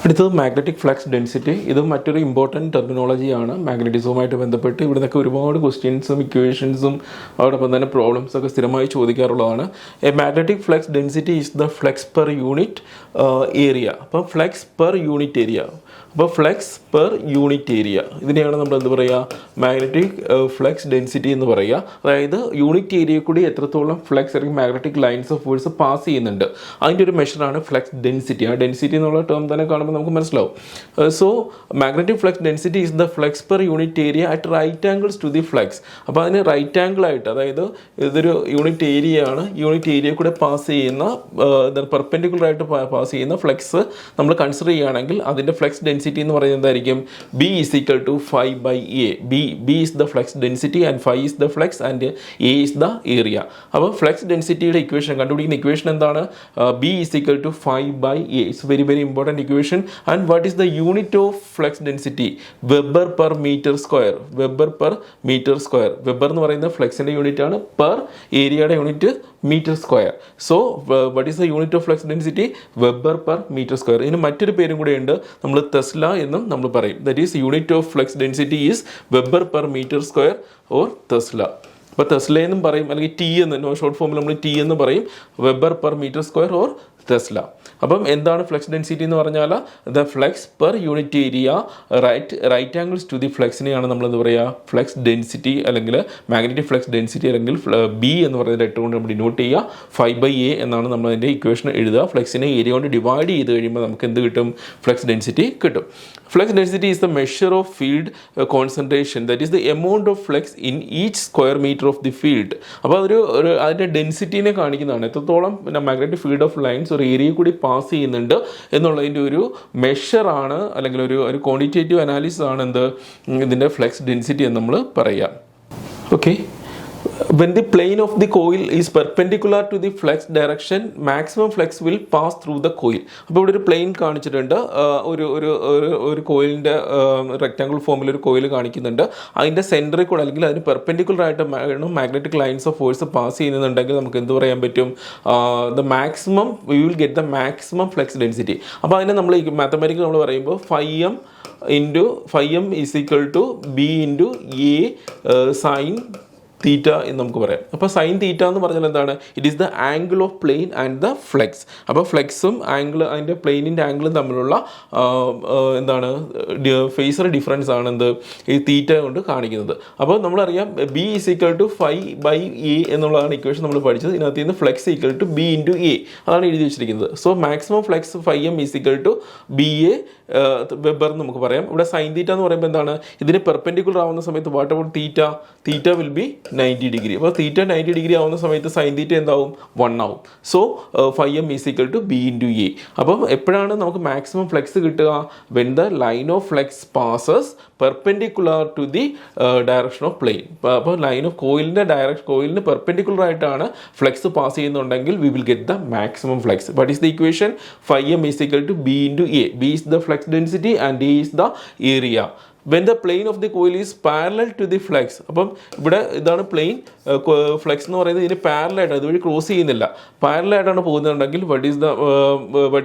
അടുത്തത് magnetic flux density. ഇത് മറ്റൊരു ഇമ്പോർട്ടൻറ്റ് ടെർമിനോളജിയാണ് മാഗ്നറ്റിസവുമായിട്ട് ബന്ധപ്പെട്ട്. ഇവിടെ നിന്നൊക്കെ ഒരുപാട് ക്വസ്റ്റ്യൻസും ഇക്വേഷൻസും അതോടൊപ്പം തന്നെ പ്രോബ്ലംസ് ഒക്കെ സ്ഥിരമായി ചോദിക്കാറുള്ളതാണ്. A magnetic flux density is the flux per unit area. അപ്പോൾ ഫ്ലക്സ് പെർ യൂണിറ്റ് ഏരിയ, അപ്പോൾ ഫ്ലക്സ് പെർ യൂണിറ്റ് ഏരിയ ഇതിനെയാണ് നമ്മൾ എന്ത് പറയുക, മാഗ്നറ്റിക് ഫ്ലക്സ് ഡെൻസിറ്റി എന്ന് പറയുക. അതായത് യൂണിറ്റ് ഏരിയയിൽ കൂടി എത്രത്തോളം ഫ്ലക്സ് അല്ലെങ്കിൽ magnetic lines of force pass ചെയ്യുന്നുണ്ട്, അതിൻ്റെ ഒരു മെഷറാണ് ഫ്ലക്സ് ഡെൻസിറ്റി. ആ ഡെൻസിറ്റി എന്നുള്ള ടേം തന്നെ കാണുമ്പോൾ നമുക്ക് മനസ്സിലാവും. So magnetic flux density is the flux per unit area at right angles to the flux. അപ്പോൾ അതിന് റൈറ്റ് ആംഗിൾ ആയിട്ട്, അതായത് ഇതൊരു യൂണിറ്റ് ഏരിയ ആണ്, യൂണിറ്റ് ഏരിയ കൂടെ പാസ് ചെയ്യുന്ന പെർപെൻഡിക്കുലർ ആയിട്ട് പാസ് ചെയ്യുന്ന ഫ്ലക്സ് നമ്മൾ കൺസിഡർ ചെയ്യുകയാണെങ്കിൽ അതിൻ്റെ ഫ്ലക്സ് ഡെൻസിറ്റി എന്ന് പറയുന്നത് എന്തായിരിക്കും, B is equal to phi by A. B is the flux density and phi is the flux and A is the area. അപ്പോൾ ഫ്ലക്സ് ഡെൻസിറ്റിയുടെ ഇക്വേഷൻ കണ്ടുപിടിക്കുന്ന ഇക്വേഷൻ എന്താണ്, B is equal to phi by A. It's very very important equation. And what is the unit of flux density? Weber per meter square. Weber per meter square. Weber എന്ന് പറയുന്നത് ഫ്ലക്സിൻ്റെ unit ആണ്, per ഏരിയയുടെ unit metre square. So what is the unit of flux density? Weber per meter square. ഇതിന് മറ്റൊരു പേരും കൂടെ ഉണ്ട്, നമ്മൾ ടെസ്ല എന്നും നമ്മൾ പറയും. That is unit of flux density is weber per metre square or tesla. അപ്പോൾ ടെസ്ല എന്നും പറയും, അല്ലെങ്കിൽ ടി എന്ന് ഷോർട്ട് ഫോമിൽ നമ്മൾ ടി എന്ന് പറയും, weber per metre square or tesla. അപ്പം എന്താണ് ഫ്ലക്സ് ഡെൻസിറ്റി എന്ന് പറഞ്ഞാൽ the flux per unit area right angles to the ഫ്ലക്സിനെയാണ് നമ്മൾ എന്താ പറയുക, ഫ്ലക്സ് ഡെൻസിറ്റി അല്ലെങ്കിൽ മാഗ്നറ്റിക് ഫ്ലക്സ് ഡെൻസിറ്റി അല്ലെങ്കിൽ ബി എന്ന് പറയുന്ന ലെറ്റർ കൊണ്ട് നമ്മൾ ഡിനോട്ട് ചെയ്യുക. 5/A എന്നാണ് നമ്മൾ അതിൻ്റെ ഇക്വേഷൻ എഴുതുക. ഫ്ലക്സിനെ ഏരിയ കൊണ്ട് ഡിവൈഡ് ചെയ്ത് കഴിയുമ്പോൾ നമുക്ക് എന്ത് കിട്ടും, ഫ്ലക്സ് ഡെൻസിറ്റി കിട്ടും. Flux density is the measure of field concentration, that is the amount of flux in each square metre of the field. അപ്പോൾ അതിൻ്റെ ഡെൻസിറ്റിനെ കാണിക്കുന്നതാണ്, എത്രത്തോളം മാഗ്നറ്റിക് ഫീൽഡ് ഓഫ് ലൈൻസ് ഒരു ഏരിയ കൂടി പാസ് ചെയ്യുന്നുണ്ട് എന്നുള്ളതിൻ്റെ ഒരു മെഷറാണ്, അല്ലെങ്കിൽ ഒരു ക്വാണ്ടിറ്റേറ്റീവ് അനാലിസിസ് ആണ് എന്ത്, ഇതിൻ്റെ ഫ്ലക്സ് ഡെൻസിറ്റി എന്ന് നമ്മൾ പറയാം. Okay, when the plane of the coil is perpendicular to the flux direction, maximum flux will pass through the coil. അപ്പോൾ ഇവിടെ ഒരു പ്ലെയിൻ കാണിച്ചിട്ടുണ്ട്, ഒരു കോയിലിൻ്റെ റെക്റ്റാങ്കിൾ ഫോമിൽ ഒരു കോയിൽ കാണിക്കുന്നുണ്ട്. അതിൻ്റെ സെൻറ്ററിൽ കൂടെ അല്ലെങ്കിൽ അതിന് പെർപെൻഡിക്കുലർ ആയിട്ട് magnetic lines of force pass ചെയ്യുന്നുണ്ടെങ്കിൽ നമുക്ക് എന്ത് പറയാൻ പറ്റും, the maximum V will get the maximum flux density. അപ്പോൾ അതിനെ നമ്മൾ മാത്തമാറ്റിക്കൽ നമ്മൾ പറയുമ്പോൾ phi m is equal to B into A sin തീറ്റ എന്ന് നമുക്ക് പറയാം. അപ്പോൾ സൈൻ തീറ്റ എന്ന് പറഞ്ഞാൽ എന്താണ്, it is the angle of plane and the flux. അപ്പോൾ ഫ്ലെക്സും ആംഗിൾ, അതിൻ്റെ പ്ലെയിനിൻ്റെ ആംഗിളും തമ്മിലുള്ള എന്താണ് ഫേസർ ഡിഫറൻസ് ആണ് എന്ത്, ഈ തീറ്റ കൊണ്ട് കാണിക്കുന്നത്. അപ്പോൾ നമ്മളറിയാം B is equal to phi by A എന്നുള്ളതാണ് ഇക്വേഷൻ നമ്മൾ പഠിച്ചത്. ഇതിനകത്ത് നിന്ന് flux equal to B into A അതാണ് എഴുതി വെച്ചിരിക്കുന്നത്. So maximum flux phi m is equal to BA weber എന്ന് നമുക്ക് പറയാം. ഇവിടെ സൈൻ തീറ്റ എന്ന് പറയുമ്പോൾ എന്താണ്, ഇതിന് പെർപെൻഡിക്കുലർ ആവുന്ന സമയത്ത് what about theta will be 90 degree. അപ്പോൾ തീറ്റ 90 ഡിഗ്രി ആവുന്ന സമയത്ത് സൈൻ തീറ്റ എന്താവും, 1 ആവും. So phi m is equal to B into A. അപ്പം എപ്പോഴാണ് നമുക്ക് മാക്സിമം ഫ്ലെക്സ് കിട്ടുക, when the line of flux passes perpendicular to the direction of plane. അപ്പോൾ ലൈൻ ഓഫ് കോയിലിന് പെർപെൻഡിക്കുലർ ആയിട്ടാണ് ഫ്ലെക്സ് പാസ് ചെയ്യുന്നുണ്ടെങ്കിൽ we will get the maximum flux. What is the equation? Phi m is equal to B into A. B is the flux density and A is the area. When the plane of the coil is parallel to the flux, അപ്പം ഇവിടെ ഇതാണ് plain, flux എന്ന് പറയുന്നത് ഇതിന് parallel ആയിട്ട്, അതുവഴി cross ചെയ്യുന്നില്ല, parallel ആയിട്ടാണ് പോകുന്നുണ്ടെങ്കിൽ what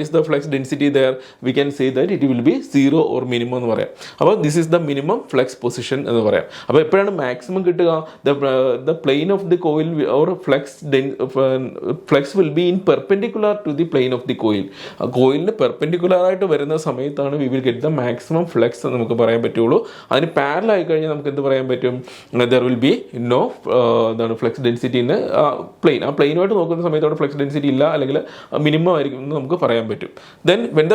is the flux density there? We can say that it will be 0 or minimum എന്ന് പറയാം. അപ്പോൾ this is the minimum flux position എന്ന് പറയാം. അപ്പോൾ എപ്പോഴാണ് മാക്സിമം കിട്ടുക, the plane of the coil or flux will be in perpendicular to the plane of the coil. കോയിലിന് perpendicular ആയിട്ട് വരുന്ന സമയത്താണ് we will get the maximum flux എന്ന് നമുക്ക് പറയാൻ പറ്റുള്ളൂ. അതിന് പാരലൽ ആയി കഴിഞ്ഞാൽ നമുക്ക് എന്ത് പറയാൻ പറ്റും, there will be no flux density in plane. ആ പ്ലെയിനുമായിട്ട് നോക്കുന്ന സമയത്ത് അവിടെ ഫ്ലക്സ് ഡെൻസിറ്റി ഇല്ല, അല്ലെങ്കിൽ മിനിമം ആയിരിക്കും എന്ന് നമുക്ക് പറയാൻ പറ്റും. Then when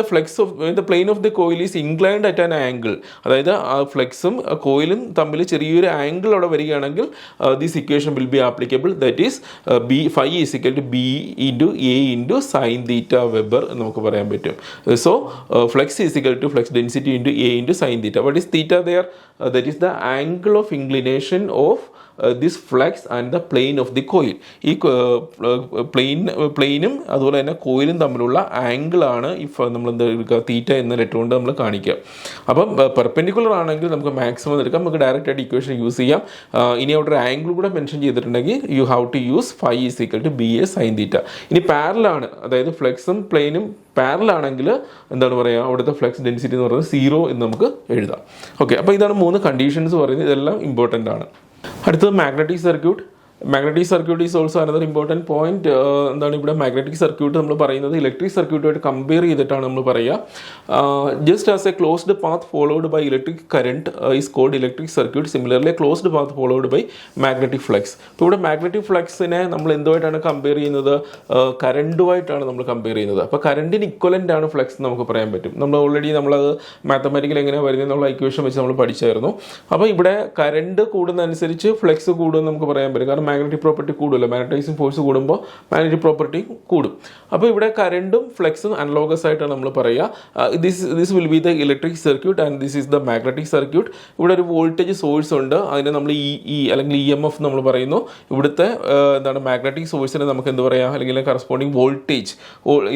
the plane of the coil is inclined at an angle, അതായത് ആ ഫ്ലെക്സും കോയിലും തമ്മിൽ ചെറിയൊരു ആംഗിൾ അവിടെ വരികയാണെങ്കിൽ this equation will be applicable, that is phi is equal to B into A into sin theta Weber എന്ന് നമുക്ക് പറയാൻ പറ്റും. So flux is equal to flux density into A into sin theta. What is theta there? That is the angle of inclination of this flux and the plain of the coil. ഈ പ്ലെയിനും അതുപോലെ തന്നെ കോയിലും തമ്മിലുള്ള ആംഗിളാണ് നമ്മൾ എന്താ എടുക്കുക, തീറ്റ എന്ന letter കൊണ്ട് നമ്മൾ കാണിക്കുക. അപ്പം പെർപെൻഡിക്കുലർ ആണെങ്കിൽ നമുക്ക് മാക്സിമം എടുക്കാം, നമുക്ക് ഡയറക്റ്റ് ആയിട്ട് ഇക്വേഷൻ യൂസ് ചെയ്യാം. ഇനി അവിടെ ഒരു ആംഗിൾ കൂടെ മെൻഷൻ ചെയ്തിട്ടുണ്ടെങ്കിൽ you have to use φ = BA sin θ. ഇനി പാരലാണ്, അതായത് ഫ്ലെക്സും പ്ലെയിനും പാരലാണെങ്കിൽ എന്താണ് പറയുക, അവിടുത്തെ ഫ്ലക്സ് ഡെൻസിറ്റി എന്ന് പറയുന്നത് 0 എന്ന് നമുക്ക് എഴുതാം. ഓക്കെ, അപ്പോൾ ഇതാണ് 3 കണ്ടീഷൻസ് പറയുന്നത്, ഇതെല്ലാം ഇമ്പോർട്ടൻ്റ് ആണ്. അടുത്തത് magnetic circuit. Magnetic circuit is also another important point. എന്താണ് ഇവിടെ മാഗ്നറ്റിക് സർക്യൂട്ട് നമ്മൾ പറയുന്നത് ഇലക്ട്രിക് സർക്യൂട്ടുമായിട്ട് കമ്പയർ ചെയ്തിട്ടാണ് നമ്മൾ പറയുക. Just as a closed path followed by electric current is called electric circuit. Similarly closed path followed by magnetic flux. ഇപ്പോൾ ഇവിടെ magnetic ഫ്ലക്സിനെ നമ്മൾ എന്തുമായിട്ടാണ് കമ്പയർ ചെയ്യുന്നത്, കറണ്ടുമായിട്ടാണ് നമ്മൾ കമ്പയർ ചെയ്യുന്നത്. അപ്പോൾ കറണ്ടിന് ഇക്വലൻ്റ് ആണ് ഫ്ലക്സ് നമുക്ക് പറയാൻ പറ്റും. നമ്മൾ ഓൾറെഡി നമ്മളത് മാത്തമാറ്റിക്കൽ എങ്ങനെയാണ് വരുന്നത് എന്നുള്ള ഇക്വേഷൻ വെച്ച് നമ്മൾ പഠിച്ചായിരുന്നു. അപ്പോൾ ഇവിടെ കറണ്ട് കൂടുന്നതനുസരിച്ച് ഫ്ലക്സ് കൂടുമെന്ന് നമുക്ക് പറയാൻ പറ്റും. കാരണം മാഗ്നറ്റിക് പ്രോപ്പർട്ടി കൂടുമല്ലോ, മാഗ്നറ്റൈസിങ് ഫോഴ്സ് കൂടുമ്പോൾ മാഗ്നറ്റിക് പ്രോപ്പർട്ടി കൂടും. അപ്പോൾ ഇവിടെ കറണ്ടും ഫ്ലക്സും അനലോഗസ് ആയിട്ടാണ് നമ്മൾ പറയുക. This will be the electric circuit and this is the magnetic circuit. ഇവിടെ ഒരു വോൾട്ടേജ് സോഴ്സ് ഉണ്ട്, അതിനെ നമ്മൾ അല്ലെങ്കിൽ EMF നമ്മൾ പറയുന്നു. ഇവിടുത്തെ എന്താണ് മാഗ്നറ്റിക് സോഴ്സിനെ നമുക്ക് എന്ത് പറയാം, അല്ലെങ്കിൽ കറസ്പോണ്ടിങ് വോൾട്ടേജ്,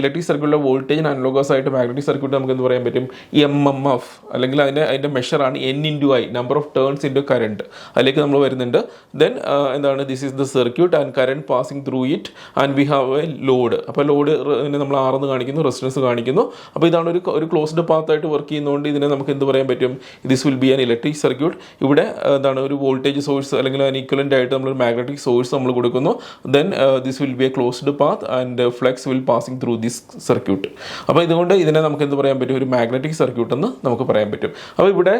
ഇലക്ട്രിക് സർക്യൂട്ടിലെ വോൾട്ടേജിന് അനലോഗസ് ആയിട്ട് മാഗ്നറ്റിക് സർക്യൂട്ട് നമുക്ക് എന്ത് പറയാൻ പറ്റും, MMF, അല്ലെങ്കിൽ അതിൻ്റെ മെഷറാണ് N/I, number of turns into current. അതിലേക്ക് നമ്മൾ വരുന്നുണ്ട്. ദെൻ എന്താണ് this is the circuit and current passing through it and we have A load. അപ്പോൾ ലോഡ് നമ്മൾ ആർന്ന് കാണിക്കുന്നു, റെസിസ്റ്റൻസ് കാണിക്കുന്നു. അപ്പോൾ ഇതാണ് ഒരു ക്ലോസ്ഡ് പാത്ത് ആയിട്ട് വർക്ക് ചെയ്യുന്നതുകൊണ്ട് ഇതിനെ നമുക്ക് എന്ത് പറയാൻ പറ്റും, this will be an electric circuit. ഇവിടെ എന്താണ് ഒരു വോൾട്ടേജ് സോഴ്സ് അല്ലെങ്കിൽ അതിന് ഈക്വലൻ്റ് ആയിട്ട് നമ്മൾ മാഗ്നറ്റിക് സോഴ്സ് നമ്മൾ കൊടുക്കുന്നു. Then this will be A closed path and flux will passing through this circuit. അപ്പോൾ ഇതുകൊണ്ട് ഇതിനെ നമുക്ക് എന്ത് പറയാൻ പറ്റും, ഒരു മാഗ്നറ്റിക് സർക്യൂട്ട് എന്ന് നമുക്ക് പറയാൻ പറ്റും. അപ്പോൾ ഇവിടെ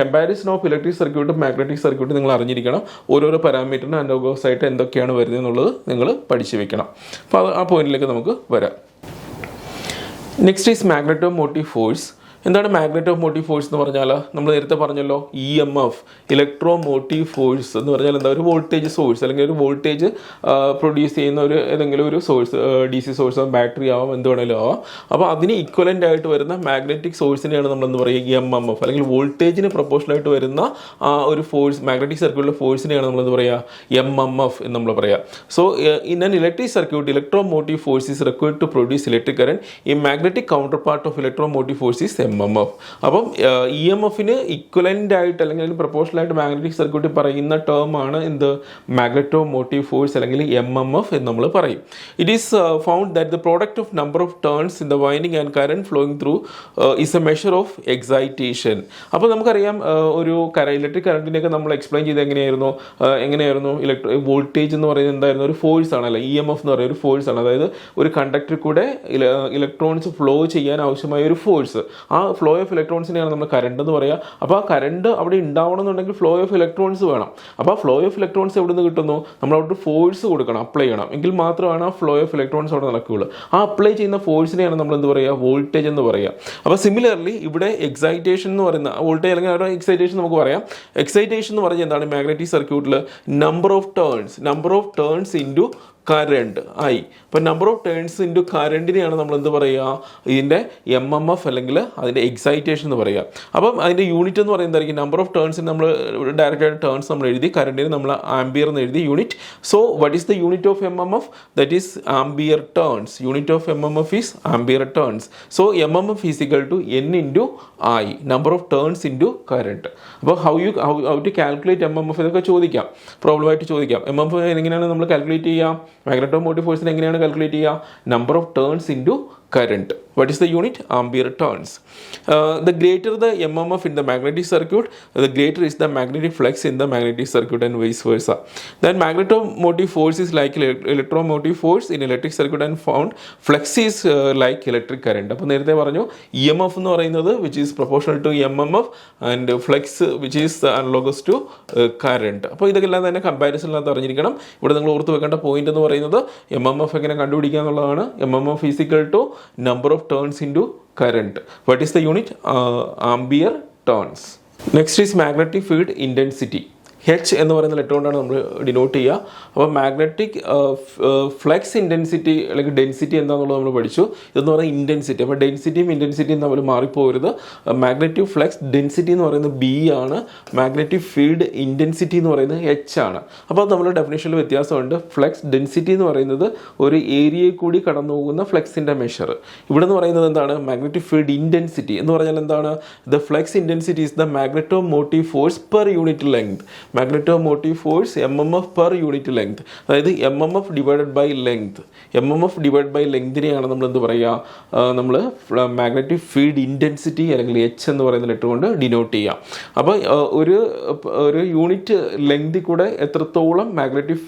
കമ്പാരിസൺ ഓഫ് ഇലക്ട്രിക് സർക്യൂട്ടും മാഗ്നറ്റിക് സർക്യൂട്ടും നിങ്ങൾ അറിഞ്ഞിരിക്കണം. ഓരോരോ പാരാമീറ്ററിന് അനലോഗസ് ആയിട്ട് എന്തൊക്കെയാണ് വരുന്നത് എന്നുള്ളത് നിങ്ങൾ പഠിച്ചു വെക്കണം. അപ്പോൾ ആ പോയിന്റിലേക്ക് നമുക്ക് വരാം. Next is magnetomotive force. എന്താണ് മാഗ്നെറ്റോമോട്ടീവ് ഫോഴ്സ് എന്ന് പറഞ്ഞാൽ, നമ്മൾ നേരത്തെ പറഞ്ഞല്ലോ EMF, ഇലക്ട്രോമോട്ടീവ് ഫോഴ്സ് എന്ന് പറഞ്ഞാൽ എന്താ, ഒരു വോൾട്ടേജ് സോഴ്സ് അല്ലെങ്കിൽ ഒരു വോൾട്ടേജ് പ്രൊഡ്യൂസ് ചെയ്യുന്ന ഏതെങ്കിലും ഒരു സോഴ്സ്, DC സോഴ്സ് ആവാം, ബാറ്ററി ആവാം, എന്ത് വേണമെങ്കിലും ആവാം. അപ്പോൾ അതിന് ഇക്വലൻ്റ് ആയിട്ട് വരുന്ന മാഗ്നറ്റിക് സോഴ്സിനെയാണ് നമ്മൾ എന്ത് പറയുക, EMF, അല്ലെങ്കിൽ വോൾട്ടേജിന് പ്രൊപ്പോർഷണൽ ആയിട്ട് വരുന്ന ഒരു ഫോഴ്സ്, മാഗ്നറ്റിക് സർക്യൂട്ടിലെ ഫോഴ്സിനെയാണ് നമ്മൾ എന്ത് പറയുക, MMF എന്ന് നമ്മൾ പറയുക. So in an electric circuit electromotive force is required to produce electric current. ഈ magnetic counter part of electromotive force is MMF. അപ്പം EMFന് ഇക്വലൻ്റ് ആയിട്ട് അല്ലെങ്കിൽ അതിന് പ്രൊപ്പോർഷണൽ ആയിട്ട് മാഗ്നറ്റിക് സർക്യൂട്ടിൽ പറയുന്ന ടേം ആണ് എന്ത്, മാഗ്നെറ്റോമോട്ടീവ് ഫോഴ്സ് അല്ലെങ്കിൽ MMF എന്ന് നമ്മൾ പറയും. It is found that the product of number of turns in the winding and current flowing through is A measure of excitation. അപ്പോൾ നമുക്കറിയാം ഒരു ഇലക്ട്രിക് കറണ്ടിനെയൊക്കെ നമ്മൾ എക്സ്പ്ലെയിൻ ചെയ്ത് എങ്ങനെയായിരുന്നു വോൾട്ടേജ് എന്ന് പറയുന്നത് എന്തായിരുന്നു, ഒരു ഫോഴ്സ് ആണല്ലോ. EMF എന്ന് പറയുന്ന ഒരു ഫോഴ്സ് ആണ്, അതായത് ഒരു കണ്ടക്ടറിൽ കൂടെ ഇലക്ട്രോൺസ് ഫ്ലോ ചെയ്യാൻ ആവശ്യമായ ഒരു ഫോഴ്സ്. ആ ഫ്ലോ ഓഫ് ഇലക്ട്രോൺസിനെയാണ് നമ്മൾ കറണ്ട് എന്ന് പറയുക. അപ്പോൾ ആ കറണ്ട് അവിടെ ഉണ്ടാവണമെന്നുണ്ടെങ്കിൽ ഫ്ലോ ഓഫ് ഇലക്ട്രോൺസ് വേണം. അപ്പോൾ ആ ഫ്ലോ ഓഫ് ഇലക്ട്രോൺസ് എവിടെ നിന്ന് കിട്ടുന്നു, നമ്മൾ അവിടെ ഫോഴ്സ് കൊടുക്കണം, അപ്ലൈ ചെയ്യണം, എങ്കിൽ മാത്രമാണ് ആ ഫ്ലോ ഓഫ് ഇലക്ട്രോൺസ് അവിടെ നടക്കുകയുള്ളൂ. ആ അപ്ലൈ ചെയ്യുന്ന ഫോഴ്സിനെയാണ് നമ്മൾ എന്ത് പറയുക, വോൾട്ടേജ് എന്ന് പറയുക. അപ്പോൾ സിമിലർലി ഇവിടെ എക്സൈറ്റേഷൻ എന്ന് പറയുന്ന വോൾട്ടേജ് അല്ലെങ്കിൽ അവരുടെ എക്സൈറ്റേഷൻ നമുക്ക് പറയാം. എക്സൈറ്റേഷൻ എന്ന് പറഞ്ഞാൽ എന്താണ്, മാഗ്നറ്റിക് സർക്യൂട്ടിൽ number of turns into current ആയി. അപ്പോൾ നമ്പർ ഓഫ് ടേൺസ് ഇൻറ്റു കറണ്ടിനെയാണ് നമ്മൾ എന്ത് പറയുക, ഇതിൻ്റെ MMF അല്ലെങ്കിൽ അതിൻ്റെ എക്സൈറ്റേഷൻ എന്ന് പറയുക. അപ്പം അതിൻ്റെ യൂണിറ്റ് എന്ന് പറയുന്നതായിരിക്കും നമ്പർ ഓഫ് ടേൺസിന് നമ്മൾ ഡയറക്റ്റ് ആയിട്ട് ടേൺസ് നമ്മൾ എഴുതി, കറണ്ടിന് നമ്മൾ ആംബിയർ എന്ന് എഴുതി unit. So what is the unit of MMF? That is ampere turns. Unit of MMF is ampere turns. So MMF is equal to N into I, number of turns into current. അപ്പോൾ how to calculate MMF ഇതൊക്കെ ചോദിക്കാം, പ്രോബ്ലമായിട്ട് ചോദിക്കാം. MMF എങ്ങനെയാണ് നമ്മൾ calculate ചെയ്യുക, magnetomotive ഫോഴ്സിനെ എങ്ങനെയാണ് calculate ചെയ്യുക, number of turns into current. What is the unit? Ampere turns. The greater the MMF in the magnetic circuit, the greater is the magnetic flux in the magnetic circuit and vice versa. Then magnetomotive force is like electromotive force in electric circuit and found flux is like electric current. അപ്പോൾ നേരത്തെ പറഞ്ഞു EMF എന്ന് പറയുന്നത് which is proportional to MMF and flux which is analogous to current. അപ്പോൾ ഇതെല്ലാം തന്നെ കമ്പാരിസണിനകത്ത് അറിഞ്ഞിരിക്കണം. ഇവിടെ നിങ്ങൾ ഓർത്ത് വെക്കേണ്ട പോയിന്റ് എന്ന് പറയുന്നത് MMF എങ്ങനെ കണ്ടുപിടിക്കുക എന്നുള്ളതാണ്. MMF is equal to number of turns into current. What is the unit? Ampere turns. Next is magnetic field intensity. H എന്ന് പറയുന്ന ലെറ്റർ കൊണ്ടാണ് നമ്മൾ ഡിനോട്ട് ചെയ്യുക. അപ്പോൾ മാഗ്നറ്റിക് ഫ്ലക്സ് ഇൻറ്റൻസിറ്റി അല്ലെങ്കിൽ ഡെൻസിറ്റി എന്താണെന്നുള്ളത് നമ്മൾ പഠിച്ചു. ഇതെന്ന് പറയുന്നത് ഇൻറ്റൻസിറ്റി. അപ്പോൾ ഡെൻസിറ്റിയും ഇൻറ്റൻസിറ്റിയും തമ്മിൽ മാറിപ്പോകരുത്. മാഗ്നറ്റിക് ഫ്ലക്സ് ഡെൻസിറ്റി എന്ന് പറയുന്നത് ബി ആണ്, മാഗ്നറ്റിക് ഫീൽഡ് ഇൻറ്റൻസിറ്റി എന്ന് പറയുന്നത് എച്ച് ആണ്. അപ്പോൾ അത് നമ്മുടെ ഡെഫിനേഷനിൽ വ്യത്യാസമുണ്ട്. ഫ്ലക്സ് ഡെൻസിറ്റി എന്ന് പറയുന്നത് ഒരു ഏരിയയിൽ കൂടി കടന്നു പോകുന്ന ഫ്ലക്സിൻ്റെ മെഷർ. ഇവിടെ എന്ന് പറയുന്നത് എന്താണ്? മാഗ്നറ്റിക് ഫീൽഡ് ഇൻറ്റൻസിറ്റി എന്ന് പറഞ്ഞാൽ എന്താണ്? The flux intensity is the magnetomotive force per unit length. Magnetomotive force MMF per unit length. അതായത് MMF divided by length. MMF divide by ലെങ്തിനെയാണ് നമ്മൾ എന്ത് പറയുക? നമ്മൾ മാഗ്നറ്റിക് ഫീൽഡ് ഇൻറ്റൻസിറ്റി അല്ലെങ്കിൽ എച്ച് എന്ന് പറയുന്ന ലെറ്റർ കൊണ്ട് ഡിനോട്ട് ചെയ്യാം. അപ്പോൾ ഒരു യൂണിറ്റ് ലെങ്തിൽ കൂടെ എത്രത്തോളം മാഗ്നറ്റിക്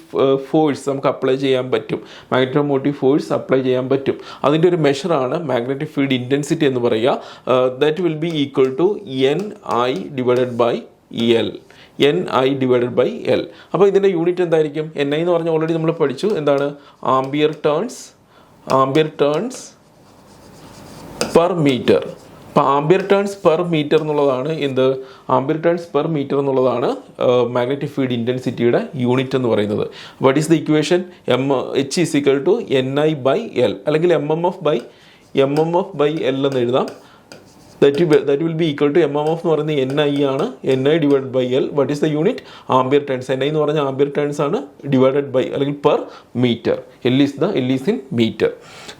ഫോഴ്സ് നമുക്ക് അപ്ലൈ ചെയ്യാൻ പറ്റും, മാഗ്നറ്റോമോട്ടീവ് ഫോഴ്സ് അപ്ലൈ ചെയ്യാൻ പറ്റും, അതിൻ്റെ ഒരു മെഷറാണ് മാഗ്നറ്റിക് ഫീൽഡ് ഇൻറ്റൻസിറ്റി എന്ന് പറയുക. That will be equal to NI divided by L. NI divided by L. അപ്പോൾ ഇതിൻ്റെ യൂണിറ്റ് എന്തായിരിക്കും? NI എന്ന് പറഞ്ഞാൽ ഓൾറെഡി നമ്മൾ പഠിച്ചു. എന്താണ്? Ampere turns per metre. അപ്പോൾ ആംബിയർ ടേൺസ് പെർ മീറ്റർ എന്നുള്ളതാണ് എന്ത്? ആംബിയർ ടേൺസ് പെർ മീറ്റർ എന്നുള്ളതാണ് മാഗ്നറ്റിക് ഫീൽഡ് ഇൻറ്റൻസിറ്റിയുടെ യൂണിറ്റ് എന്ന് പറയുന്നത്. What is the equation? H is equal to NI by L അല്ലെങ്കിൽ MMF ബൈ L എന്ന് എഴുതാം. that will be equal to MMF എന്ന് പറയുന്നത് NI ആണ്. NI divided by L. What is the unit? Ampere turns. NI എന്ന് പറഞ്ഞാൽ ampere turns ആണ്, divided by അല്ലെങ്കിൽ per metre. L is in meter.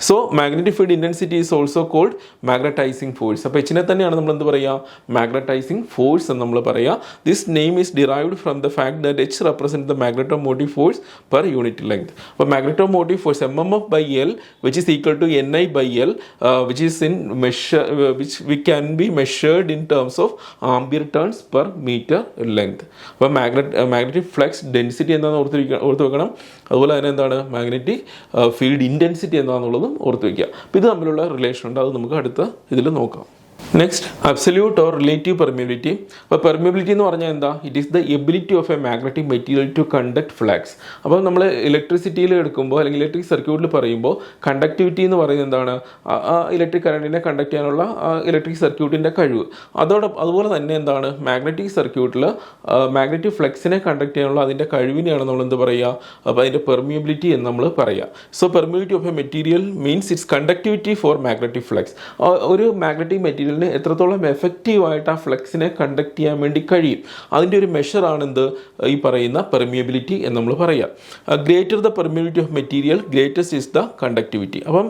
So magnetic field intensity is also called magnetising force. അപ്പോൾ എച്ചിനെ തന്നെയാണ് നമ്മൾ എന്ത് പറയുക? മാഗ്നറ്റൈസിങ് ഫോഴ്സ് എന്ന് നമ്മൾ പറയുക. This name is derived from the fact that H represent the magnetomotive force per unit length. അപ്പോൾ magnetomotive force MMF by L which is equal to NI by L which is in measure which we can be measured in terms of ampere turns per metre length. അപ്പോൾ magnetic flux density എന്താണെന്ന് ഓർത്ത് വെക്കണം. അതുപോലെ തന്നെ എന്താണ് magnetic field intensity എന്താണെന്നുള്ളതും ഓർത്ത് വയ്ക്കുക. അപ്പോൾ ഇത് തമ്മിലുള്ള റിലേഷൻ ഉണ്ട്, അത് നമുക്ക് അടുത്ത ഇതിൽ നോക്കാം. Next, absolute or relative permeability. അപ്പോൾ പെർമിയബിലിറ്റി എന്ന് പറഞ്ഞാൽ എന്താ? It is the ability of a magnetic material to conduct flux. അപ്പോൾ നമ്മൾ ഇലക്ട്രിസിറ്റിയിൽ എടുക്കുമ്പോൾ അല്ലെങ്കിൽ ഇലക്ട്രിക് സർക്യൂട്ടിൽ പറയുമ്പോൾ കണ്ടക്ടിവിറ്റി എന്ന് പറയുന്നത് എന്താണ്? ആ ഇലക്ട്രിക് കറണ്ടിനെ കണ്ടക്ട് ചെയ്യാനുള്ള ഇലക്ട്രിക് സർക്യൂട്ടിൻ്റെ കഴിവ്. അതുപോലെ തന്നെ എന്താണ് മാഗ്നറ്റിക് സർക്യൂട്ടിൽ മാഗ്നറ്റിക് ഫ്ലക്സിനെ കണ്ടക്ട് ചെയ്യാനുള്ള അതിൻ്റെ കഴിവിനെയാണ് നമ്മൾ എന്ത് പറയുക? അപ്പോൾ അതിൻ്റെ പെർമിയബിലിറ്റി എന്ന് നമ്മൾ പറയുക. So permeability of a material means it's conductivity four magnetic flux. ഒരു മാഗ്നറ്റിക് മെറ്റീരിയൽ എത്രത്തോളം എഫക്റ്റീവായിട്ട് ആ ഫ്ലക്സിനെ കണ്ടക്ട് ചെയ്യാൻ വേണ്ടി കഴിയും, അതിൻ്റെ ഒരു മെഷറാണ് എന്ത്? ഈ പറയുന്ന പെർമിയബിലിറ്റി എന്ന് നമ്മൾ പറയാം. Greater the permeability of material greatest is the conductivity. അപ്പം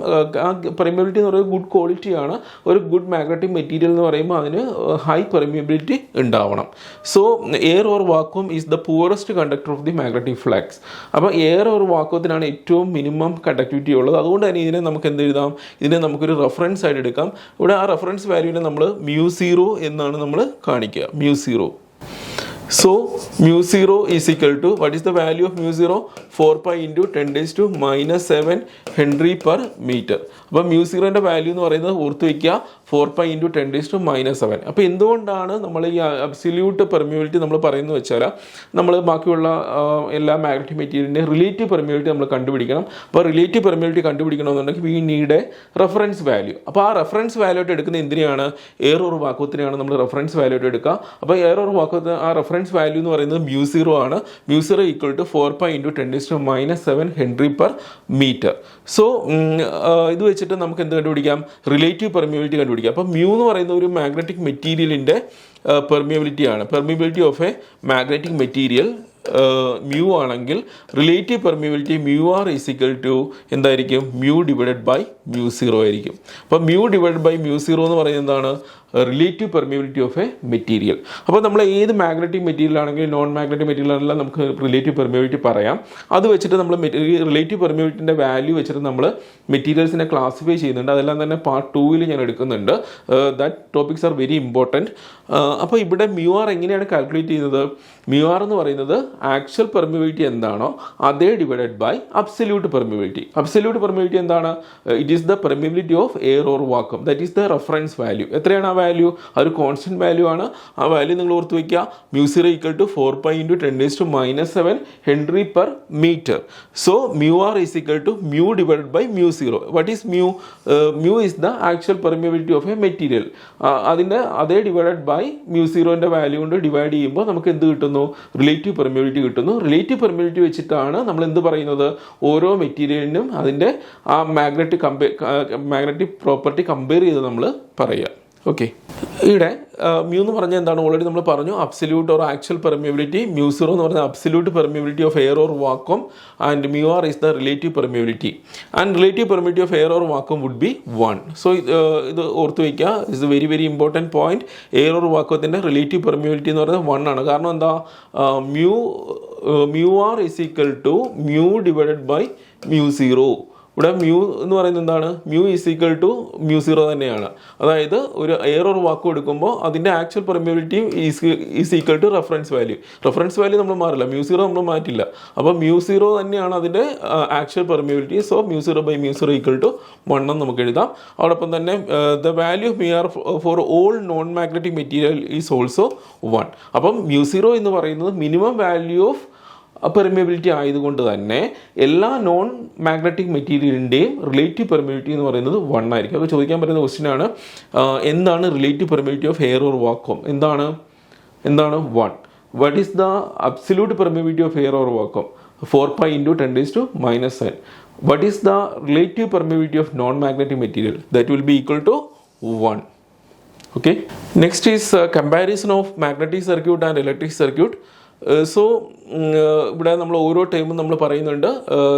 ആ പെർമിയബിലിറ്റി എന്ന് പറയുന്നത് ഗുഡ് ക്വാളിറ്റിയാണ്. ഒരു ഗുഡ് മാഗ്നറ്റിക് മെറ്റീരിയൽ എന്ന് പറയുമ്പോൾ അതിന് ഹൈ പെർമിയബിലിറ്റി ഉണ്ടാവണം. So air or vacuum is the poorest conductor of the magnetic flux. അപ്പോൾ എയർ ഓർ വാക്വത്തിനാണ് ഏറ്റവും മിനിമം കണ്ടക്ടിവിറ്റി ഉള്ളത്. അതുകൊണ്ട് തന്നെ ഇതിനെ നമുക്ക് എന്ത് എഴുതാം? ഇതിനെ നമുക്കൊരു റെഫറൻസ് ആയിട്ട് എടുക്കാം. ഇവിടെ ആ റെഫറൻസ് വാല്യൂവിനെ നമ്മൾ μ0 എന്നാണ് നമ്മൾ കാണിക്കുക. μ0. So μ0 is equal to, what is the value of μ0? 4 pi into 10 raised to minus 7 Henry per meter. അപ്പോൾ μ0ൻ്റെ വാല്യൂ എന്ന് പറയുന്നത് ഓർത്ത് വയ്ക്കുക 4 pi into 10 raised to minus 7. അപ്പോൾ എന്തുകൊണ്ടാണ് നമ്മൾ ഈ അബ്സല്യൂട്ട് പെർമിയബിലിറ്റി നമ്മൾ പറയുന്നത് വെച്ചാൽ നമ്മൾ ബാക്കിയുള്ള എല്ലാ മാഗ്നറ്റിക് മെറ്റീരിയലിൻ്റെ റിലേറ്റീവ് പെർമിയബിലിറ്റി നമ്മൾ കണ്ടുപിടിക്കണം. അപ്പോൾ റിലേറ്റീവ് പെർമിയബിലിറ്റി കണ്ടുപിടിക്കണമെന്നുണ്ടെങ്കിൽ we need a reference value. അപ്പോൾ ആ റെഫറൻസ് വാല്യൂ ആയിട്ട് എടുക്കുന്ന എന്തിനാണ്? എയർ ഓർ വാക്വത്തിനെയാണ് നമ്മൾ റെഫറൻസ് വാല്യൂ ആയിട്ട് എടുക്കുക. അപ്പോൾ എയർ ഓർ വാക്വത്തിന് ആ റെഫറൻസ് വാല്യൂ എന്ന് പറയുന്നത് μ0 ആണ്. μ0 equal to 4 pi into 10 raised to minus 7 Henry per meter. So ഇത് വെച്ചിട്ട് നമുക്ക് എന്ത് കണ്ടുപിടിക്കാം? റിലേറ്റീവ് പെർമിയബിലിറ്റി കണ്ടുപിടിക്കാം. അപ്പോൾ മ്യൂ എന്ന് പറയുന്ന ഒരു മാഗ്നറ്റിക് മെറ്റീരിയലിൻ്റെ പെർമിയബിലിറ്റിയാണ്. Permeability of a magnetic material mu ആണെങ്കിൽ relative permeability μr is equal to എന്തായിരിക്കും? മ്യൂ ഡിവൈഡഡ് ബൈ μ0 ആയിരിക്കും. അപ്പോൾ മ്യൂ ഡിവൈഡഡ് ബൈ μ0 എന്ന് പറയുന്നത് എന്താണ്? Relative permeability of a material. അപ്പോൾ നമ്മൾ ഏത് മാഗ്നറ്റിക് മെറ്റീരിയൽ ആണെങ്കിലും നോൺ മാഗ്നറ്റിക് മെറ്റീരിയൽ ആണെങ്കിലും നമുക്ക് റിലേറ്റീവ് പെർമിയബിലിറ്റി പറയാം. അത് വെച്ചിട്ട് നമ്മൾ റിലേറ്റീവ് പെർമിയബിലിറ്റിൻ്റെ വാല്യൂ വെച്ചിട്ട് നമ്മൾ മെറ്റീരിയൽസിനെ ക്ലാസിഫൈ ചെയ്യുന്നുണ്ട്. അതെല്ലാം തന്നെ പാർട്ട് 2 ഞാൻ എടുക്കുന്നുണ്ട്. That topics are very important. അപ്പോൾ ഇവിടെ μr എങ്ങനെയാണ് കാൽക്കുലേറ്റ് ചെയ്യുന്നത്? μr എന്ന് പറയുന്നത് ആക്ച്വൽ പെർമിയബിലിറ്റി എന്താണോ അതേ divided by absolute permeability. Absolute permeability എന്താണ്? It is the permeability of air or vacuum. That is the reference value. എത്രയാണ് ആ വാല്യൂ ഒരു കോൺസ്റ്റന്റ് വാല്യൂ ആണ്. ആ വാല്യൂ നിങ്ങൾ ഓർത്ത് വയ്ക്കുക. μ0 equal to 4π × 10⁻⁷ henry per metre. So μr is equal to μ divided by μ0. What is μ? μ is the actual permeability of a material. അതിൻ്റെ അതേ ഡിവൈഡഡ് ബൈ μ0ൻ്റെ വാല്യൂ കൊണ്ട് ഡിവൈഡ് ചെയ്യുമ്പോൾ നമുക്ക് എന്ത് കിട്ടുന്നു? റിലേറ്റീവ് പെർമിയബിലിറ്റി കിട്ടുന്നു. റിലേറ്റീവ് പെർമിയബിലിറ്റി വെച്ചിട്ടാണ് നമ്മൾ എന്ത് പറയുന്നത്? ഓരോ മെറ്റീരിയലിനും അതിൻ്റെ ആ മാഗ്നറ്റിക് പ്രോപ്പർട്ടി കമ്പയർ ചെയ്ത് നമ്മൾ പറയുക. ഓക്കെ, ഇവിടെ മ്യൂ എന്ന് പറഞ്ഞാൽ എന്താണ്? ഓൾറെഡി നമ്മൾ പറഞ്ഞു, അബ്സല്യൂട്ട് ഓർ ആക്ച്വൽ പെർമിയബിലിറ്റി. μ0 എന്ന് പറഞ്ഞാൽ absolute permeability of air or vacuum and μr is the relative permeability. And relative permeability of air or vacuum would be 1. So ഇത് ഓർത്ത് വയ്ക്കുക. It's a very very important point. Air or വാക്വത്തിൻ്റെ relative permeability എന്ന് പറയുന്നത് 1 ആണ്. കാരണം എന്താ? μr is equal to μ divided by μ0. ഇവിടെ മ്യൂ എന്ന് പറയുന്നത് എന്താണ്? മ്യൂ ഈസ് ഈക്വൽ ടു μ0 തന്നെയാണ്. അതായത് ഒരു എയർ ഓർ വാക്വം എടുക്കുമ്പോൾ അതിൻ്റെ actual permeability is equal to reference value. Reference value നമ്മൾ മാറില്ല, μ0 നമ്മൾ മാറ്റില്ല. അപ്പോൾ μ0 തന്നെയാണ് അതിൻ്റെ actual permeability. So μ0 by μ0 equal to 1 എന്ന് നമുക്ക് എഴുതാം. അതോടൊപ്പം തന്നെ the value of μr for all non magnetic material is also 1. അപ്പം μ0 എന്ന് പറയുന്നത് മിനിമം വാല്യൂ ഓഫ് പെർമിയബിലിറ്റി ആയതുകൊണ്ട് തന്നെ എല്ലാ നോൺ മാഗ്നറ്റിക് മെറ്റീരിയലിൻ്റെയും റിലേറ്റീവ് പെർമിയബിലിറ്റി എന്ന് പറയുന്നത് 1 ആയിരിക്കും. അപ്പോൾ ചോദിക്കാൻ പറ്റുന്ന ക്വസ്റ്റ്യൻ ആണ്, എന്താണ് relative permeability of air or vacuum? എന്താണ് 1? What is the absolute permeability of air or vacuum? 4π × 10⁻⁷. What is the relative permeability of non magnetic material? That will be equal to 1. Okay, next is comparison of magnetic circuit and electric circuit. So ഇവിടെ നമ്മൾ ഓരോ ടൈമും നമ്മൾ പറയുന്നുണ്ട്,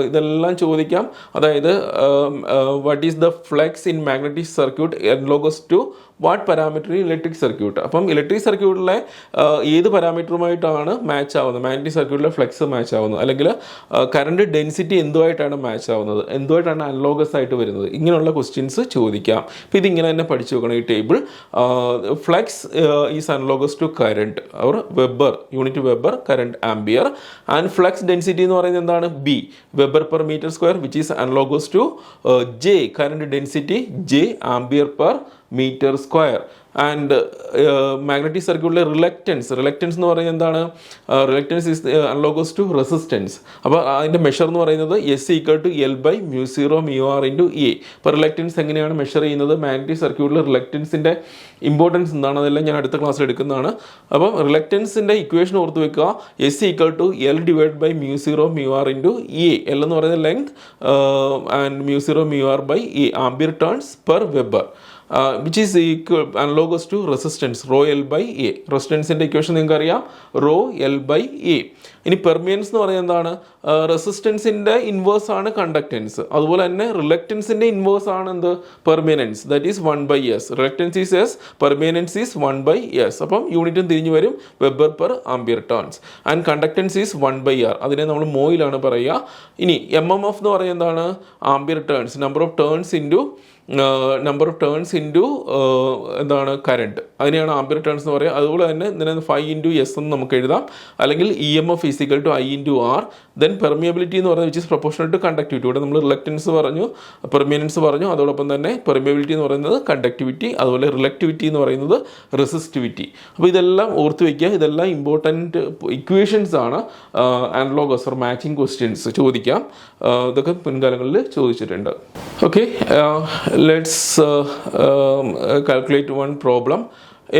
ഇതെല്ലാം ചോദിക്കാം. അതായത് what is the flux in magnetic circuit analogous to what parameter in electric circuit. അപ്പം ഇലക്ട്രിക് സർക്യൂട്ടിലെ ഏത് പാരാമീറ്ററുമായിട്ടാണ് മാച്ച് ആവുന്നത്? മാഗ്നറ്റിക് സർക്യൂട്ടിലെ ഫ്ലെക്സ് മാച്ച് ആവുന്നത്, അല്ലെങ്കിൽ കറണ്ട് ഡെൻസിറ്റി എന്തുമായിട്ടാണ് മാച്ച് ആവുന്നത്, എന്തുമായിട്ടാണ് അനലോഗസ് ആയിട്ട് വരുന്നത്? ഇങ്ങനെയുള്ള ക്വസ്റ്റ്യൻസ് ചോദിക്കാം. അപ്പോൾ ഇതിങ്ങനെ തന്നെ പഠിച്ചു വെക്കണം ഈ table. Flux is analogous to current or weber, unit weber, current ampere. And flux density എന്ന് പറയുന്നത് എന്താണ്? B, weber per metre square, which is analogous to J, current density J ampere per metre square. And magnetic സർക്യൂട്ടിലെ reluctance എന്ന് പറയുന്നത് എന്താണ്? Reluctance is analogous to resistance. അപ്പോൾ അതിൻ്റെ measure എന്ന് പറയുന്നത് S equal to L by μ0 μr into A. ഇപ്പോൾ reluctance എങ്ങനെയാണ് മെഷർ ചെയ്യുന്നത്? മാഗ്നറ്റിക് സർക്യൂട്ടിൽ റിലക്റ്റൻസിൻ്റെ ഇമ്പോർട്ടൻസ് എന്താണ്? അതെല്ലാം ഞാൻ അടുത്ത ക്ലാസ്സിൽ എടുക്കുന്നതാണ്. അപ്പം റിലക്റ്റൻസിൻ്റെ ഇക്വേഷൻ ഓർത്ത് വെക്കുക. S equal to L divide by μ0 μr into A. L എന്ന് പറയുന്നത് length and μ0 μr by A, ampere turns per weber. Which is equal analogous to resistance rho L by A. റെസിസ്റ്റൻസിൻ്റെ ഇക്വേഷൻ നിങ്ങൾക്ക് അറിയാം, rho L by A. ഇനി permeance എന്ന് പറയുന്നത് എന്താണ്? റെസിസ്റ്റൻസിൻ്റെ ഇൻവേഴ്സ് ആണ് കണ്ടക്റ്റൻസ്. അതുപോലെ തന്നെ റിലക്റ്റൻസിൻ്റെ ഇൻവേഴ്സ് ആണ് എന്ത്? Permeance. That is 1/S. Reluctance is S, permeance is 1/S. അപ്പം യൂണിറ്റും തിരിഞ്ഞു വരും, weber per ampere turns. And conductance is 1/R. അതിനെ നമ്മൾ മോയിലാണ് പറയുക. ഇനി MMF എന്ന് പറയുന്നത് എന്താണ്? Ampere turns, number of turns into എന്താണ്? കറണ്ട്. അതിനെയാണ് ആംബിയർ ടേൺസ് എന്ന് പറയുക. അതുപോലെ തന്നെ ഇതിനെ 5 × S എന്ന് നമുക്ക് എഴുതാം. അല്ലെങ്കിൽ EMF is equal to I × R. Then permeability എന്ന് പറയുന്നത് which is proportional to conductivity. ഇവിടെ നമ്മൾ റിലക്റ്റൻസ് പറഞ്ഞു, പെർമിയനൻസ് പറഞ്ഞു, അതോടൊപ്പം തന്നെ പെർമിയബിലിറ്റി എന്ന് പറയുന്നത് കണ്ടക്ടിവിറ്റി, അതുപോലെ റിലക്ടിവിറ്റി എന്ന് പറയുന്നത് റെസിസ്റ്റിവിറ്റി. അപ്പോൾ ഇതെല്ലാം ഓർത്ത് വയ്ക്കുക. ഇതെല്ലാം ഇമ്പോർട്ടൻറ്റ് ഇക്വേഷൻസ് ആണ്. അനലോഗസ് ഓർ മാച്ചിങ് ക്വസ്റ്റ്യൻസ് ചോദിക്കാം. ഇതൊക്കെ മുൻകാലങ്ങളിൽ ചോദിച്ചിട്ടുണ്ട്. Okay, let's calculate one problem.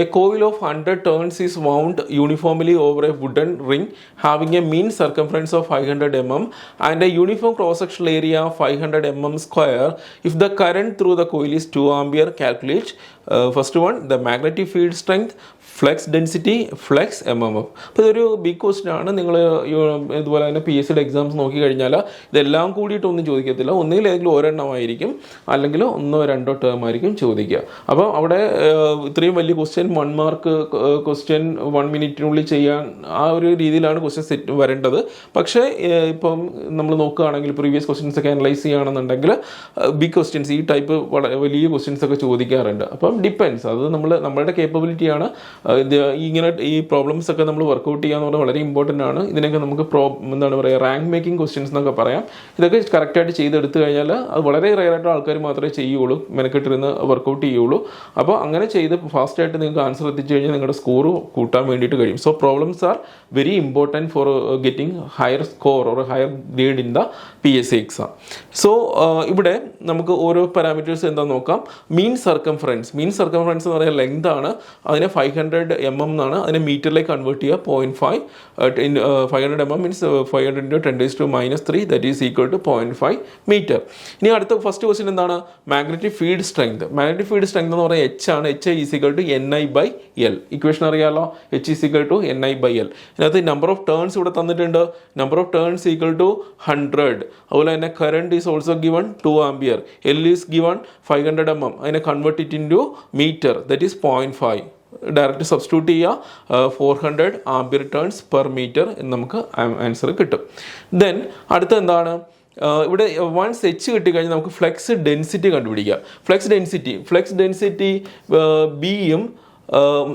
A coil of 100 turns is wound uniformly over a wooden ring having a mean circumference of 500 mm and a uniform cross-sectional area of 500 mm square. If the current through the coil is 2 ampere, calculate first one, the magnetic field strength, flex density, flex MMF. അപ്പോൾ ഇതൊരു big question ആണ്. നിങ്ങൾ ഇതുപോലെ തന്നെ PSCയുടെ exams നോക്കി കഴിഞ്ഞാൽ ഇതെല്ലാം കൂടിയിട്ടൊന്നും ചോദിക്കത്തില്ല. ഒന്നുകിൽ ഏതെങ്കിലും ഒരെണ്ണമായിരിക്കും, അല്ലെങ്കിൽ 1-2 ടേം ആയിരിക്കും ചോദിക്കുക. അപ്പോൾ അവിടെ ഇത്രയും വലിയ ക്വസ്റ്റ്യൻ 1 മാർക്ക് ക്വസ്റ്റ്യൻ 1 മിനിറ്റിനുള്ളിൽ ചെയ്യാൻ ആ ഒരു രീതിയിലാണ് ക്വസ്റ്റ്യൻ സെറ്റ് വരേണ്ടത്. പക്ഷേ ഇപ്പം നമ്മൾ നോക്കുകയാണെങ്കിൽ പ്രീവിയസ് ക്വസ്റ്റ്യൻസ് ഒക്കെ അനലൈസ് ചെയ്യുകയാണെന്നുണ്ടെങ്കിൽ ബിഗ് ക്വസ്റ്റ്യൻസ്, ഈ ടൈപ്പ് വലിയ ക്വസ്റ്റ്യൻസ് ഒക്കെ ചോദിക്കാറുണ്ട്. അപ്പം ഡിപ്പെൻസ്, അത് നമ്മളുടെ കേപ്പബിലിറ്റിയാണ് ഇങ്ങനെ ഈ പ്രോബ്ലംസ് ഒക്കെ നമ്മൾ വർക്കൗട്ട് ചെയ്യാന്ന് പറഞ്ഞാൽ വളരെ ഇമ്പോർട്ടൻ്റ് ആണ്. ഇതിനൊക്കെ നമുക്ക് എന്താണ് പറയുക, റാങ്ക് മേക്കിംഗ് ക്വസ്റ്റ്യൻസ് എന്നൊക്കെ പറയാം. ഇതൊക്കെ കറക്റ്റായിട്ട് ചെയ്തെടുത്തു കഴിഞ്ഞാൽ അത് വളരെ റെയറായിട്ട് ആൾക്കാർ മാത്രമേ ചെയ്യുള്ളൂ, മെനക്കെട്ടിരുന്ന് വർക്കൗട്ട് ചെയ്യുള്ളൂ. അപ്പോൾ അങ്ങനെ ചെയ്ത് ഫാസ്റ്റായിട്ട് നിങ്ങൾക്ക് ആൻസർ എത്തിച്ചു കഴിഞ്ഞാൽ നിങ്ങളുടെ സ്കോർ കൂട്ടാൻ വേണ്ടിയിട്ട് കഴിയും. So problems are very important for getting higher score or higher grade in the PSC exam. So ഇവിടെ നമുക്ക് ഓരോ പാരാമീറ്റേഴ്സ് എന്താ നോക്കാം. മീൻ സർക്കംഫറൻസ് എന്ന് പറയുന്ന ലെങ്ത് ആണ്. അതിനെ 500 mm എന്നാണ്. അതിനെ മീറ്ററിലേക്ക് കൺവേർട്ട് ചെയ്യുക. 0.5 500 mm means 500 × 10⁻³ that is equal to 0.5 metre. ഇനി അടുത്ത ഫസ്റ്റ് ക്വസ്റ്റ്യൻ എന്താണ്? Magnetic field strength. Magnetic field strength എന്ന് പറയുന്നത് H ആണ്. H is equal to NI/L. Equation അറിയാമല്ലോ, H is equal to NI/L. ഇതിനകത്ത് നമ്പർ ഓഫ് ടേൺസ് ഇവിടെ തന്നിട്ടുണ്ട്. Number of turns equal to 100. അതുപോലെ തന്നെ current is also given 2 ampere. L is given 500 mm. അതിനെ convert it in to metre that is 0.5. Direct substitute ചെയ്യുക. 400 ampere turns per metre എന്ന് നമുക്ക് answer കിട്ടും. Then അടുത്ത എന്താണ്? ഇവിടെ വൺസ് H കിട്ടിക്കഴിഞ്ഞാൽ നമുക്ക് ഫ്ലെക്സ് ഡെൻസിറ്റി കണ്ടുപിടിക്കുക. ഫ്ലെക്സ് ഡെൻസിറ്റി ബിയും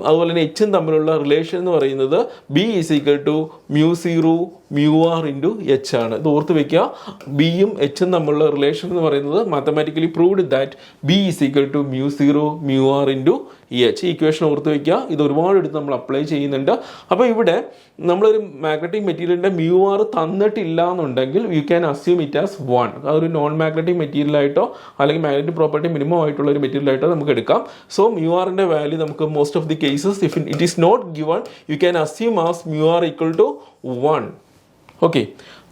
അതുപോലെ തന്നെ Hഉം തമ്മിലുള്ള റിലേഷൻ എന്ന് പറയുന്നത് B is equal to μ0 μr into H ആണ്. ഇത് ഓർത്ത് വെക്കുക. ബിയും Hഉം തമ്മിലുള്ള റിലേഷൻ എന്ന് പറയുന്നത് mathematically proved that B is equal to μ0 μr into H. ഈ ഇക്വേഷൻ ഓർത്ത് വെക്കുക. ഇത് ഒരുപാട് എടുത്ത് നമ്മൾ അപ്ലൈ ചെയ്യുന്നുണ്ട്. അപ്പോൾ ഇവിടെ നമ്മളൊരു മാഗ്നറ്റിക് മെറ്റീരിയലിൻ്റെ μr തന്നിട്ടില്ല എന്നുണ്ടെങ്കിൽ U can assume it as 1. അതൊരു നോൺ മാഗ്നറ്റിക് മെറ്റീരിയലായിട്ടോ അല്ലെങ്കിൽ മാഗ്നറ്റിക് പ്രോപ്പർട്ടി മിനിമം ആയിട്ടുള്ള ഒരു മെറ്റീരിയലായിട്ടോ നമുക്ക് എടുക്കാം. സോ μrൻ്റെ വാല്യൂ നമുക്ക് most of the cases if it is not given you can assume as μr equal to 1. Okay.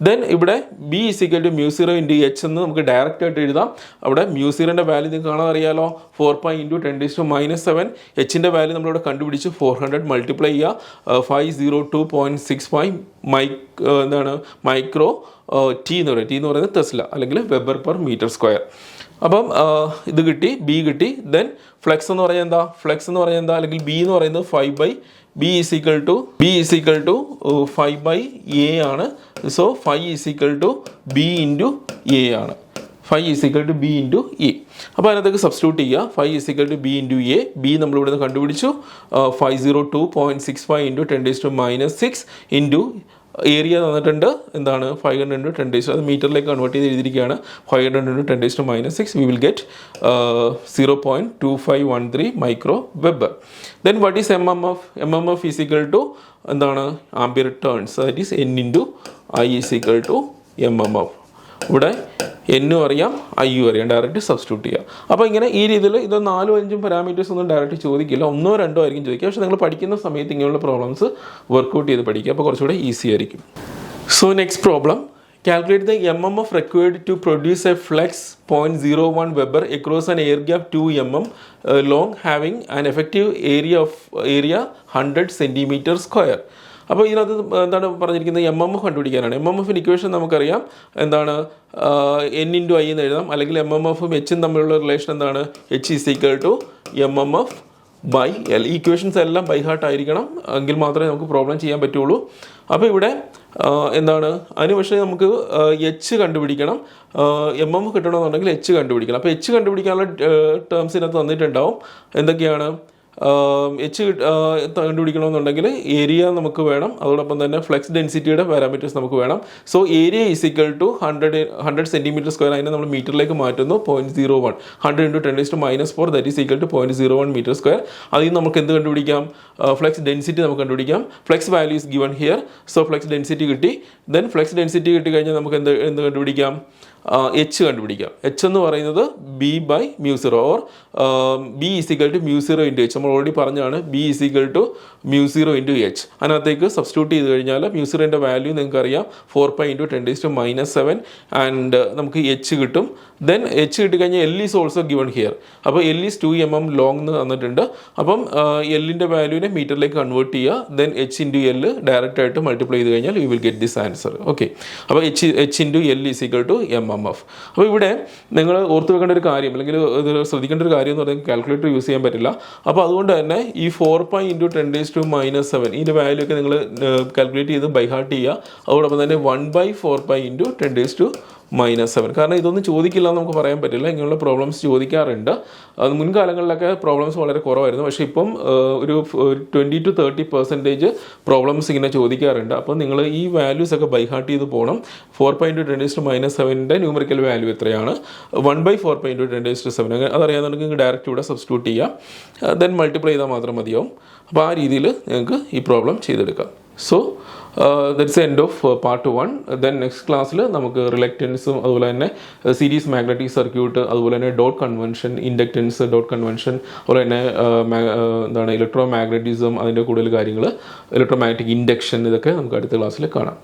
Then ഇവിടെ B is equal to μ0 into H എന്ന് നമുക്ക് ഡയറക്റ്റ് ആയിട്ട് എഴുതാം. അവിടെ μ0ൻ്റെ വാല്യൂ നിങ്ങൾക്ക് കാണാൻ അറിയാലോ, 4π × 10⁻⁷. Hൻ്റെ വാല്യൂ നമ്മളിവിടെ കണ്ടുപിടിച്ച് 400 മൾട്ടിപ്ലൈ ചെയ്യുക. 502.65 മൈക്രോ T എന്ന് പറയുന്നത് ടെസ്ല അല്ലെങ്കിൽ വെബർ പെർ മീറ്റർ സ്ക്വയർ. അപ്പം ഇത് കിട്ടി, B കിട്ടി. ദെൻ ഫ്ലെക്സ് എന്ന് പറയുന്നത് എന്താ? അല്ലെങ്കിൽ B എന്ന് പറയുന്നത് 5/, B is equal to 5/A ആണ്. So 5 is equal to B into A ആണ്. 5 is equal to B into E. അപ്പോൾ അതിനകത്തേക്ക് സബ്സ്റ്റിറ്റ്യൂട്ട് ചെയ്യുക. 5 is equal to B into A. B നമ്മളിവിടെ നിന്ന് കണ്ടുപിടിച്ചു. 502.65 × 10⁻⁶ ഇൻറ്റു ഏരിയ തന്നിട്ടുണ്ട്. എന്താണ്? 500 × 10⁻, അത് മീറ്ററിലേക്ക് കൺവേർട്ട് ചെയ്ത് എഴുതിയിരിക്കുകയാണ്. 500 × 10⁻⁶ we will get 0.2513 micro weber. Then what is MMF? MMF is equal to എന്താണ്? Ampere turns that is N into I is equal to MMF. ഇവിടെ എന്നും അറിയാം, ഐയും അറിയാം. ഡയറക്റ്റ് സബ്സ്റ്റിറ്റ്യൂട്ട് ചെയ്യുക. അപ്പോൾ ഇങ്ങനെ ഈ രീതിയിൽ ഇത് 4-5 പാരാമീറ്റേഴ്സ് ഒന്നും ഡയറക്റ്റ് ചോദിക്കില്ല, 1-2 ആയിരിക്കും ചോദിക്കുക. പക്ഷേ നിങ്ങൾ പഠിക്കുന്ന സമയത്ത് ഇങ്ങനെയുള്ള പ്രോബ്ലംസ് വർക്കൗട്ട് ചെയ്ത് പഠിക്കുക. അപ്പോൾ കുറച്ചുകൂടെ ഈസി ആയിരിക്കും. So next problem, calculate the MMF required to produce a flux 0.01 Weber across an air gap 2 mm long having an effective area 100 centimeter square. അപ്പോൾ ഇതിനകത്ത് എന്താണ് പറഞ്ഞിരിക്കുന്നത്? MMF കണ്ടുപിടിക്കാനാണ്. MMFിൻ്റെ ഇക്വേഷൻ നമുക്കറിയാം. എന്താണ്? N ഇൻറ്റു I എന്ന് എഴുതാം. അല്ലെങ്കിൽ MMFും Hഉം തമ്മിലുള്ള റിലേഷൻ എന്താണ്? H is equal to MMF/L. ഈ ഇക്വേഷൻസ് എല്ലാം ബൈ ഹാർട്ട് ആയിരിക്കണം, എങ്കിൽ മാത്രമേ നമുക്ക് പ്രോബ്ലം ചെയ്യാൻ പറ്റുള്ളൂ. അപ്പോൾ ഇവിടെ എന്താണ്? അതിന് പക്ഷേ നമുക്ക് H കണ്ടുപിടിക്കണം. MMF കിട്ടണമെന്നുണ്ടെങ്കിൽ H കണ്ടുപിടിക്കണം. അപ്പോൾ H കണ്ടുപിടിക്കാനുള്ള ടേംസിനകത്ത് തന്നിട്ടുണ്ടാവും. എന്തൊക്കെയാണ്? H കണ്ടുപിടിക്കണമെന്നുണ്ടെങ്കിൽ ഏരിയ നമുക്ക് വേണം, അതോടൊപ്പം തന്നെ ഫ്ലെക്സ് ഡെൻസിറ്റിയുടെ പാരാമീറ്റേഴ്സ് നമുക്ക് വേണം. So area is equal to 100 centimetre square. അതിനെ നമ്മൾ മീറ്ററിലേക്ക് മാറ്റുന്നു. 0.01 100 × 10⁻⁴ that is equal to 0.01 metre square. അതിൽ നിന്ന് നമുക്ക് എന്ത് കണ്ടുപിടിക്കാം? ഫ്ലെക്സ് ഡെൻസിറ്റി നമുക്ക് കണ്ടുപിടിക്കാം. Flux value is given here. So flux density കിട്ടി. ദെൻ ഫ്ലെക്സ് ഡെൻസിറ്റി കിട്ടിക്കഴിഞ്ഞാൽ നമുക്ക് എന്ത് കണ്ടുപിടിക്കാം? H കണ്ടുപിടിക്കാം. H എന്ന് പറയുന്നത് B/μ0 or B is equal to μ0 into H. നമ്മൾ ഓൾറെഡി പറഞ്ഞാണ് B is equal to μ0 into H. അതിനകത്തേക്ക് സബ്സ്റ്റിറ്റ്യൂട്ട് ചെയ്ത് കഴിഞ്ഞാൽ μ0ൻ്റെ വാല്യൂ നിങ്ങൾക്ക് അറിയാം 4π × 10⁻⁷ ആൻഡ് നമുക്ക് H കിട്ടും. ദെൻ H കിട്ടിക്കഴിഞ്ഞാൽ L is also given here. അപ്പോൾ L ഈസ് 2 mm ലോങ് എന്ന് തന്നിട്ടുണ്ട്. അപ്പം Lൻ്റെ വാല്യൂവിനെ മീറ്ററിലേക്ക് കൺവേർട്ട് ചെയ്യുക. Then H into L direct ആയിട്ട് മൾട്ടിപ്ലൈ ചെയ്ത് കഴിഞ്ഞാൽ you will get this answer. Okay. അപ്പോൾ H into L is equal to MMF. അപ്പോൾ ഇവിടെ നിങ്ങൾ ഓർത്ത് വെക്കേണ്ട ഒരു കാര്യം, അല്ലെങ്കിൽ ഇത് ശ്രദ്ധിക്കേണ്ട ഒരു കാര്യം എന്ന് പറഞ്ഞാൽ കാൽക്കുലേറ്റർ യൂസ് ചെയ്യാൻ പറ്റില്ല. അപ്പോൾ അതുകൊണ്ട് തന്നെ ഈ 4π × 10⁻⁷ ഇതിൻ്റെ വാല്യൂ ഒക്കെ നിങ്ങൾ കാൽക്കുലേറ്റ് ചെയ്ത് ബൈ ഹാർട്ട് ചെയ്യുക. അതോടൊപ്പം തന്നെ 1/4π × -7. കാരണം ഇതൊന്നും ചോദിക്കില്ല എന്ന് നമുക്ക് പറയാൻ പറ്റില്ല. ഇങ്ങനെയുള്ള പ്രോബ്ലംസ് ചോദിക്കാറുണ്ട്. അത് മുൻകാലങ്ങളിലൊക്കെ പ്രോബ്ലംസ് വളരെ കുറവായിരുന്നു. പക്ഷേ ഇപ്പം ഒരു 20-30% പ്രോബ്ലംസ് ഇങ്ങനെ ചോദിക്കാറുണ്ട്. അപ്പോൾ നിങ്ങൾ ഈ വാല്യൂസ് ഒക്കെ ബൈഹാർട്ട് ചെയ്ത് പോകണം. 4.10⁻⁷ ന്യൂമറിക്കൽ വാല്യൂ എത്രയാണ്? 1/4.10⁷. അങ്ങനെ അതറിയാമെന്നുണ്ടെങ്കിൽ നിങ്ങൾക്ക് ഡയറക്റ്റ് ഇവിടെ സബ്സ്റ്റിറ്റ്യൂട്ട് ചെയ്യാം. ദെൻ മൾട്ടിപ്ലൈ ചെയ്താൽ മാത്രം മതിയാവും. അപ്പോൾ ആ രീതിയിൽ നിങ്ങൾക്ക് ഈ പ്രോബ്ലം ചെയ്തെടുക്കാം. So that's end of part 1. Then next ക്ലാസ്സിൽ നമുക്ക് റിലക്റ്റൻസും അതുപോലെ തന്നെ സീരീസ് മാഗ്നറ്റിക് സർക്യൂട്ട്, അതുപോലെ തന്നെ dot convention, inductance, dot convention, അതുപോലെ തന്നെ ഇലക്ട്രോ മാഗ്നറ്റിസം, അതിൻ്റെ കൂടുതൽ കാര്യങ്ങൾ, ഇലക്ട്രോ മാഗ്നറ്റിക് ഇൻഡക്ഷൻ, ഇതൊക്കെ നമുക്ക് അടുത്ത ക്ലാസ്സിൽ കാണാം.